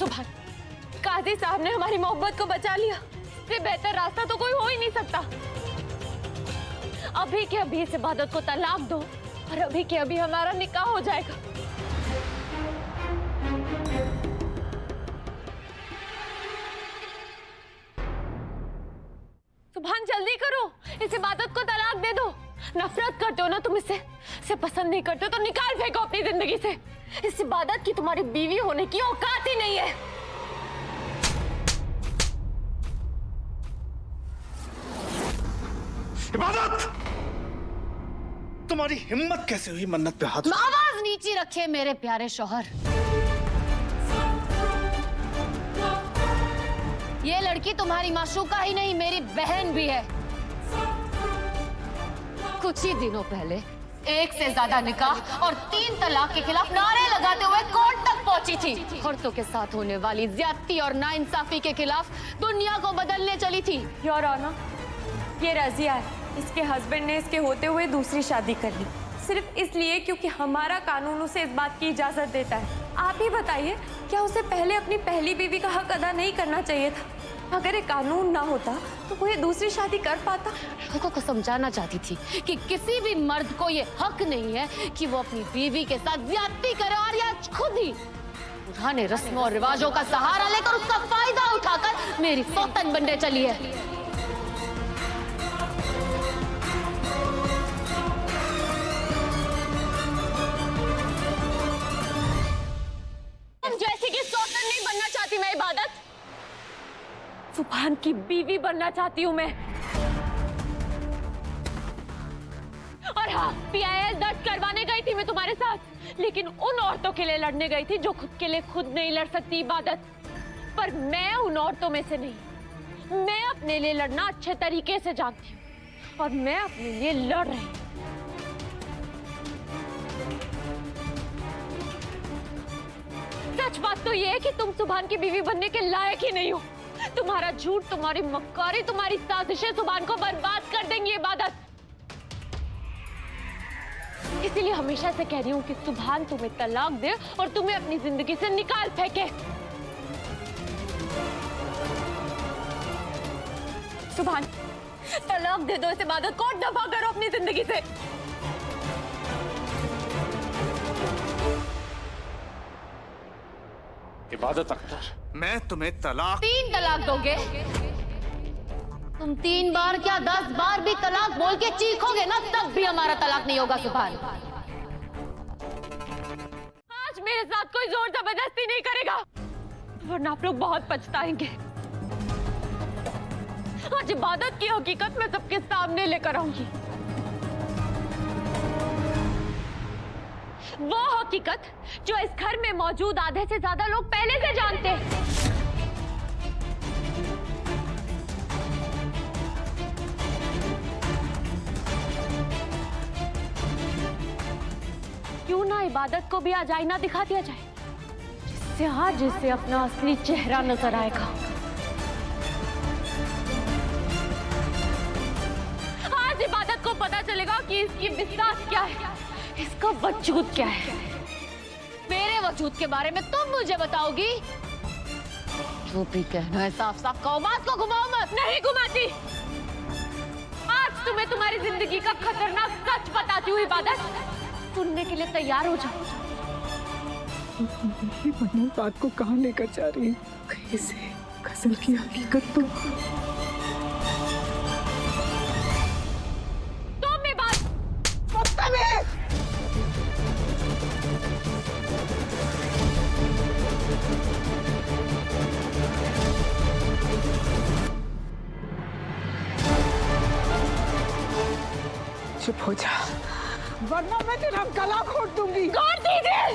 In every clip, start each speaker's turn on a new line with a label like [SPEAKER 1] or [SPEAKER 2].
[SPEAKER 1] सुभान, काजी साहब ने हमारी मोहब्बत को बचा लिया। इससे बेहतर रास्ता तो कोई हो ही नहीं सकता। अभी के अभी इस इबादत को तलाक दो और अभी के अभी हमारा निकाह हो जाएगा। सुभान जल्दी करो, इस इबादत को तलाक दे दो। नफरत करते हो ना तुम इससे, पसंद नहीं करते हो तो निकाल फेंको अपनी जिंदगी से। इस इबादत की तुम्हारी बीवी होने की औकात ही नहीं है।
[SPEAKER 2] इबादत, तुम्हारी हिम्मत कैसे हुई मन्नत पे हाथ?
[SPEAKER 3] आवाज नीचे रखे मेरे प्यारे शौहर। ये लड़की तुम्हारी माशूका ही नहीं, मेरी बहन भी है। कुछ ही दिनों पहले 1 से ज्यादा निकाह और 3 तलाक के खिलाफ नारे लगाते हुए कोर्ट तक पहुंची थी। औरतों के साथ होने वाली ज्यादती और नाइंसाफी के खिलाफ दुनिया को बदलने चली थी।
[SPEAKER 1] योर ऑनर, ये रजिया है। इसके हस्बैंड ने इसके होते हुए दूसरी शादी कर ली, सिर्फ इसलिए क्योंकि हमारा कानून उसे इस बात की इजाजत देता है। आप ही बताइए, क्या उसे पहले अपनी पहली बीवी का हक अदा नहीं करना चाहिए था? अगर ये कानून ना होता तो वो ये दूसरी शादी कर पाता?
[SPEAKER 3] लोगों को समझाना चाहती थी कि किसी भी मर्द को ये हक नहीं है कि वो अपनी बीवी के साथ ज्यादती करे और या खुद ही पुराने रस्मों और रिवाजों का सहारा लेकर उसका फायदा उठाकर मेरी सौतन बनने चली है।
[SPEAKER 1] तुम जैसी की सौतन नहीं बनना चाहती मैं इबादत, सुभान की बीवी बनना चाहती हूँ मैं। और हाँ, PIL दर्ज करवाने गई थी मैं तुम्हारे साथ, लेकिन उन औरतों के लिए लड़ने गई थी जो खुद के लिए खुद नहीं लड़ सकती इबादत। पर मैं उन औरतों में से नहीं। मैं अपने लिए लड़ना अच्छे तरीके से जानती हूँ और मैं अपने लिए लड़ रही हूँ। सच बात तो ये है कि तुम सुभान की बीवी बनने के लायक ही नहीं हो। तुम्हारा झूठ, तुम्हारी मक्कारी, तुम्हारी साजिशें सुभान को बर्बाद कर देंगी इबादत। इसीलिए हमेशा से कह रही हूँ कि सुभान तुम्हें तलाक दे और तुम्हें अपनी जिंदगी से निकाल फेंके। सुभान, तलाक दे दो इस इबादत को और दफा करो अपनी जिंदगी से।
[SPEAKER 2] इबादत अख्तर, मैं तुम्हें
[SPEAKER 3] 3 तलाक दोगे? तुम 3 बार क्या 10 बार भी तलाक बोल के चीखोगे ना, तब भी हमारा तलाक नहीं होगा सुभान।
[SPEAKER 1] आज मेरे साथ कोई जोर जबरदस्ती नहीं करेगा, वरना आप लोग बहुत पछताएंगे। आज इबादत की हकीकत मैं सबके सामने लेकर आऊंगी। वो हकीकत जो इस घर में मौजूद आधे से ज्यादा लोग पहले से जानते हैं। क्यों ना इबादत को भी आज आईना दिखा दिया जाए, जिससे आज इसे अपना असली चेहरा नजर आएगा। आज इबादत को पता चलेगा कि इसकी विश्वास क्या है, इसका वजूद क्या है।
[SPEAKER 3] मेरे वजूद के बारे में तुम मुझे बताओगी? जो भी कहना है साफ साफ कहो, बात को घुमाओ मत।
[SPEAKER 1] नहीं घुमाती। आज तुम्हें तुम्हारी जिंदगी का खतरनाक सच बताती हूँ इबादत, सुनने के लिए तैयार हो जाओ।
[SPEAKER 4] मन्नत बात को कहाँ लेकर जा रही है? कहीं से गजल की हकीकत तो चुप हो जा, वरना मैं तेरा गला घोट दूंगी।
[SPEAKER 1] गौर दीजिए,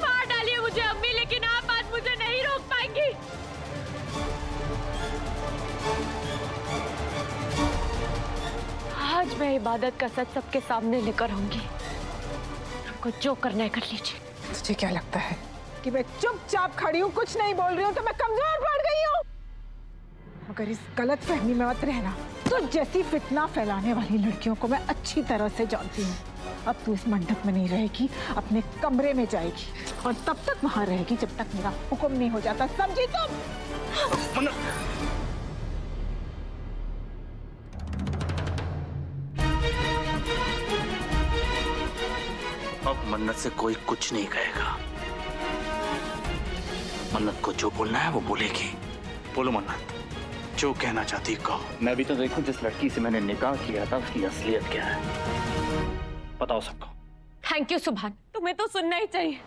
[SPEAKER 1] मार डालिए मुझे अम्मी, लेकिन आप आज मुझे नहीं रोक पाएंगी। आज मैं इबादत का सच सबके सामने लेकर आऊंगी। आपको जो करना है कर लीजिए।
[SPEAKER 4] तुझे क्या लगता है कि मैं चुपचाप खड़ी हूँ, कुछ नहीं बोल रही हूँ तो मैं कमजोर पड़ गई हूँ? मगर इस गलत फहमी में मत रहना। तुझ जैसी फितना फैलाने वाली लड़कियों को मैं अच्छी तरह से जानती हूँ। अब तू इस मंडप में नहीं रहेगी, अपने कमरे में जाएगी और तब तक वहां रहेगी जब तक मेरा हुक्म नहीं हो जाता, समझी तुम?
[SPEAKER 2] अब मन्नत से कोई कुछ नहीं कहेगा। मन्नत को जो बोलना है वो बोलेगी। बोलो मन्नत, जो कहना चाहती कहो। मैं भी तो देखूं जिस लड़की से मैंने निकाह किया था उसकी असलियत क्या है, बताओ सबको।
[SPEAKER 1] थैंक यू सुभान, तुम्हें तो सुनना ही चाहिए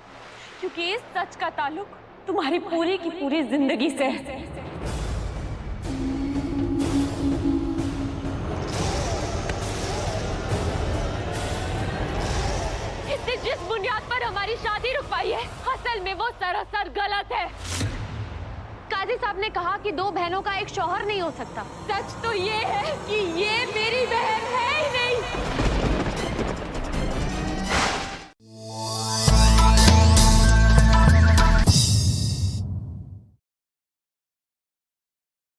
[SPEAKER 1] क्योंकि इस सच का ताल्लुक तुम्हारी पूरी की पूरी जिंदगी से है। इसने जिस बुनियाद पर हमारी शादी रुकवाई है, असल में वो सरासर गलत है। काजी साहब ने कहा कि दो बहनों का एक शौहर नहीं हो सकता। सच तो ये है कि ये मेरी बहन है ही नहीं।